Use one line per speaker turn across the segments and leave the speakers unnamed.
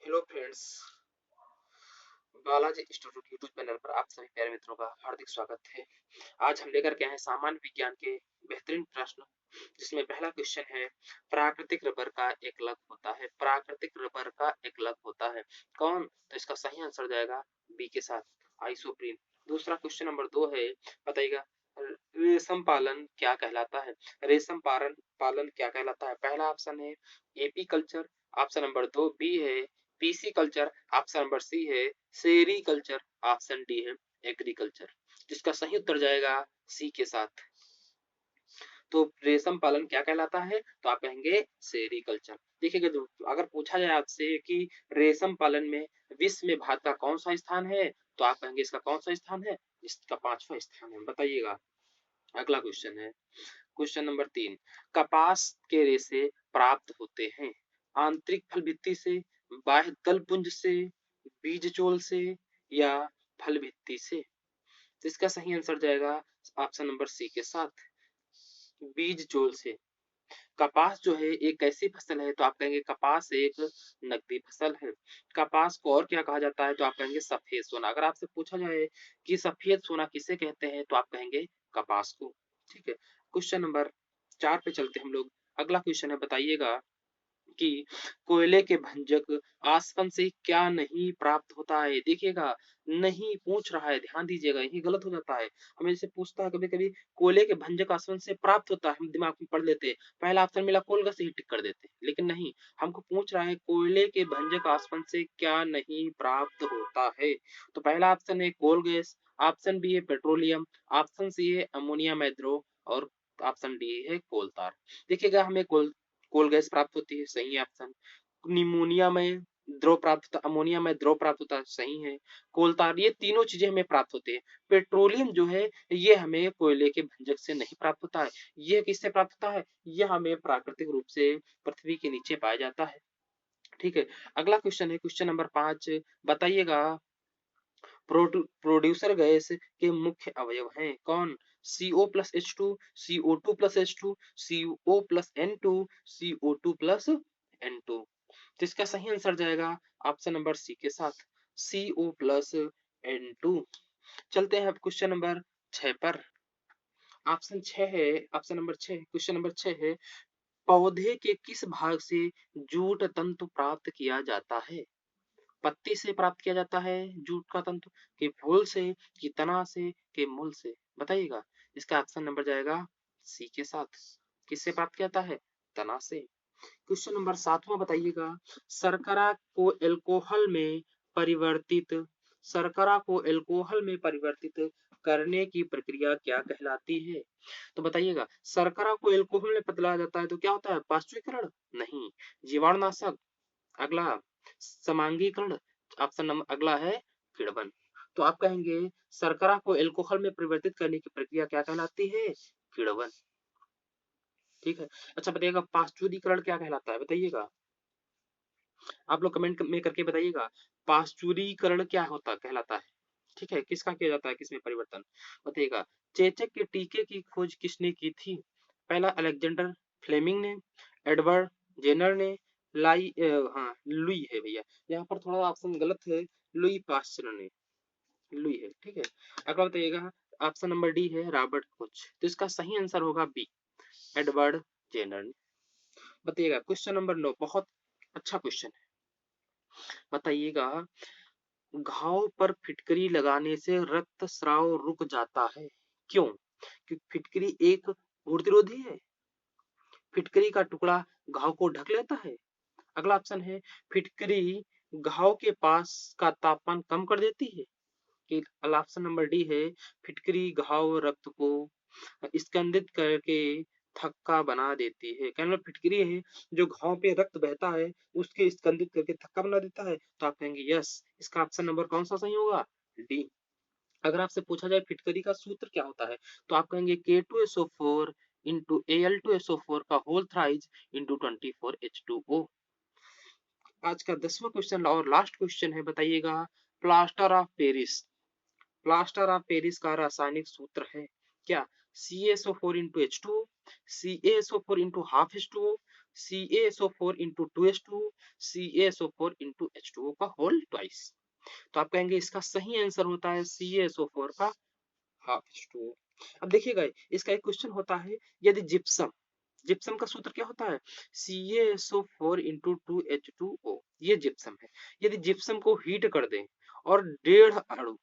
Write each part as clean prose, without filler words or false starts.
Hello friends, Balaji institute YouTube channel पर आप सभी प्यारे मित्रों का हार्दिक स्वागत है। आज हम लेकर के आए हैं सामान्य विज्ञान के बेहतरीन प्रश्न, जिसमें पहला क्वेश्चन है, प्राकृतिक रबर का एक लग होता है। प्राकृतिक रबर का एक लग होता है कौन? तो इसका सही आंसर जाएगा बी के साथ, आइसोप्रीन। दूसरा क्वेश्चन नंबर 2 है, बताइएगा रेशम पालन क्या कहलाता है। रेशम पालन पालन क्या कहलाता है? पहला ऑप्शन है AP culture, option number 2 B है PC culture, option number C है सेरी कल्चर, ऑप्शन डी है एग्रीकल्चर। जिसका सही उत्तर जाएगा सी के साथ। तो रेशम पालन क्या कहलाता है? तो आप कहेंगे सेरीकल्चर। देखिएगा, जो अगर पूछा जाए आपसे कि रेशम पालन में विश्व में भारत का कौन सा स्थान है, तो आप कहेंगे इसका कौन सा स्थान है? इसका 5वां स्थान है। बताइएगा। अगला क्वेश्चन है, क्वेश्चन नंबर 3, कपास के रेशे प्राप्त होते हैं आंतरिक फल भित्ति से, बाह्य तल पुंज से, बीज चोल से या फल भित्ति से। तो इसका सही आंसर जाएगा ऑप्शन नंबर सी के साथ, बीज चोल से। कपास जो है एक ऐसी फसल है, तो आप कहेंगे कपास एक नकदी फसल है। कपास को और क्या कहा जाता है? तो आप कहेंगे सफेद सोना। अगर आपसे पूछा जाए कि सफेद सोना किसे कहते हैं, तो आप कहेंगे कपास को। ठीक है, क्वेश्चन नंबर 4 पे चलते हम लोग। अगला क्वेश्चन है, बताइएगा कि कोयले के भंजक आसवन से क्या नहीं प्राप्त होता है। देखिएगा, नहीं पूछ रहा है, ध्यान दीजिएगा, यही गलत हो जाता है। हमें जैसे पूछता है कभी कभी कोयले के भंजक आसवन से प्राप्त होता है, हम दिमाग में पढ़ लेते हैं, पहला ऑप्शन मिला कोल का, से ही टिक कर देते हैं। लेकिन नहीं, हमको पूछ रहा है कोयले के भंजक आसवन से क्या नहीं प्राप्त होता है। तो पहला ऑप्शन है कोल गैस, ऑप्शन बी है पेट्रोलियम, ऑप्शन सी है अमोनिया मैद्रो और ऑप्शन डी है कोल तार। देखिएगा, हमें कोल गैस प्राप्त होती है, सही है ऑप्शन। निमोनिया में द्रव प्राप्त होता, अमोनिया में द्रव प्राप्त होता है, सही है। कोलतार, ये तीनों चीजें हमें प्राप्त होती है। पेट्रोलियम जो है ये हमें कोयले के भंजक से नहीं प्राप्त होता है। ये किससे प्राप्त होता है? ये हमें प्राकृतिक रूप से पृथ्वी के नीचे पाया जाता है। ठीक है, अगला क्वेश्चन है, क्वेश्चन नंबर 5, बताइएगा प्रोड्यूसर गैस के मुख्य अवयव हैं कौन? CO plus H2, CO2 plus H2, CO plus N2, CO2 plus N2। तो इसका सही आंसर जाएगा ऑप्शन नंबर सी के साथ, CO प्लस N2। चलते हैं अब क्वेश्चन नंबर 6 पर। ऑप्शन 6 है, ऑप्शन नंबर 6, क्वेश्चन नंबर 6 है, पौधे के किस भाग से जूट तंतु प्राप्त किया जाता है? पत्ती से प्राप्त किया जाता है जूट का तंतु, कि फूल से, कि तना से, कि मूल से? बताइएगा। इसका ऑप्शन नंबर जाएगा सी के साथ, किससे प्राप्त किया जाता है? तना से। क्वेश्चन नंबर 7वां, बताइएगा शर्करा को एल्कोहल में परिवर्तित, शर्करा को एल्कोहल में परिवर्तित करने की प्रक्रिया क्या कहलाती है? तो बताइएगा, शर्करा को एल्कोहल में बदला जाता है तो क्या होता है? पाश्चुरीकरण? नहीं, जीवाणुनाशक। अगला समांगीकरण, ऑप्शन नंबर अगला है किण्वन। तो आप कहेंगे शर्करा को एल्कोहल में परिवर्तित करने की प्रक्रिया क्या कहलाती है? किण्वन। ठीक है, अच्छा बताइएगा पाश्चुरीकरण क्या कहलाता है? बताइएगा, आप लोग कमेंट में करके बताइएगा, पाश्चुरीकरण क्या होता कहलाता है? ठीक है, किसका किया जाता है, किसमें परिवर्तन? बताइएगा, चेचक के टीके की खोज किसने की थी? पहला अलेक्जेंडर फ्लेमिंग ने, एडवर्ड जेनर ने, हाँ लुई है भैया, यहाँ पर थोड़ा ऑप्शन गलत है, लुई पास्चर ने, लुई है। ठीक है, अगला बताइएगा, ऑप्शन नंबर डी है रॉबर्ट कोच। तो इसका सही आंसर होगा बी, एडवर्ड जेनर ने। बताइएगा क्वेश्चन नंबर 9, बहुत अच्छा क्वेश्चन है। बताइएगा, घाव पर फिटकरी लगाने से रक्तस्राव रुक जाता है, क्यों? क्योंकि फिटकरी एक प्रतिरोधी है, फिटकरी का टुकड़ा घाव को ढक लेता है। अगला ऑप्शन है, फिटकरी घाव के पास का तापमान कम कर देती है, कि ऑप्शन नंबर डी है, फिटकरी घाव रक्त को स्कंदित करके थक्का बना देती है। कहने मतलब फिटकरी है जो घाव पे रक्त बहता है उसके स्कंदित करके थक्का बना देता है। तो आप कहेंगे यस, इसका ऑप्शन नंबर कौन सा सही होगा? डी। अगर आपसे पूछा जाए फिटकरी का सूत्र क्या होता है, तो आप कहेंगे K2SO4 इंटू Al2SO4 का होल थ्राइज इंटू 24H2O। आज का 10वां क्वेश्चन और लास्ट क्वेश्चन है, बताइएगा plaster of Paris, plaster of Paris का रासायनिक सूत्र है क्या? CaSO4 into H2O, CaSO4 into half H2O, CaSO4 into 2H2 CaSO4 into H2O का होल ट्वाइस। तो आप कहेंगे इसका सही आंसर होता है CaSO4 का हाफ H2O। अब देखिएगा इसका एक क्वेश्चन होता है, यदि जिप्सम, जिप्सम का सूत्र क्या होता है CaSO4 into 2H2O, ये जिप्सम है। यदि जिप्सम को हीट कर दें और 1.5 अणु,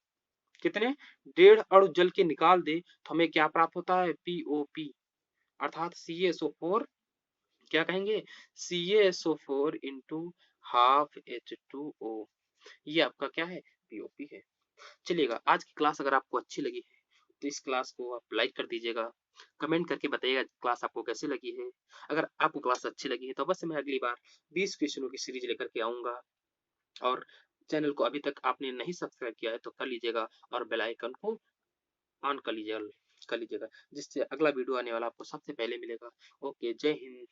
कितने 1.5 अणु जल के निकाल दे तो हमें क्या प्राप्त होता है POP, अर्थात CaSO4 क्या कहेंगे CaSO4 into हाफ H2O, ये आपका क्या है POP है। चलिएगा आज की क्लास अगर आपको अच्छी लगी है तो इस क्लास को आप लाइक कर दीजिएगा, कमेंट करके बताइएगा क्लास आपको कैसी लगी है। अगर आपको क्लास अच्छी लगी है तो अवश्य मैं अगली बार 20 क्वेश्चनों की सीरीज लेकर के आऊंगा। और चैनल को अभी तक आपने नहीं सब्सक्राइब किया है तो कर लीजिएगा और बेल आइकन को ऑन कर लीजिएगा जिससे अगला वीडियो आने वाला आपको सबसे पहले मिलेगा। ओके, जय हिंद।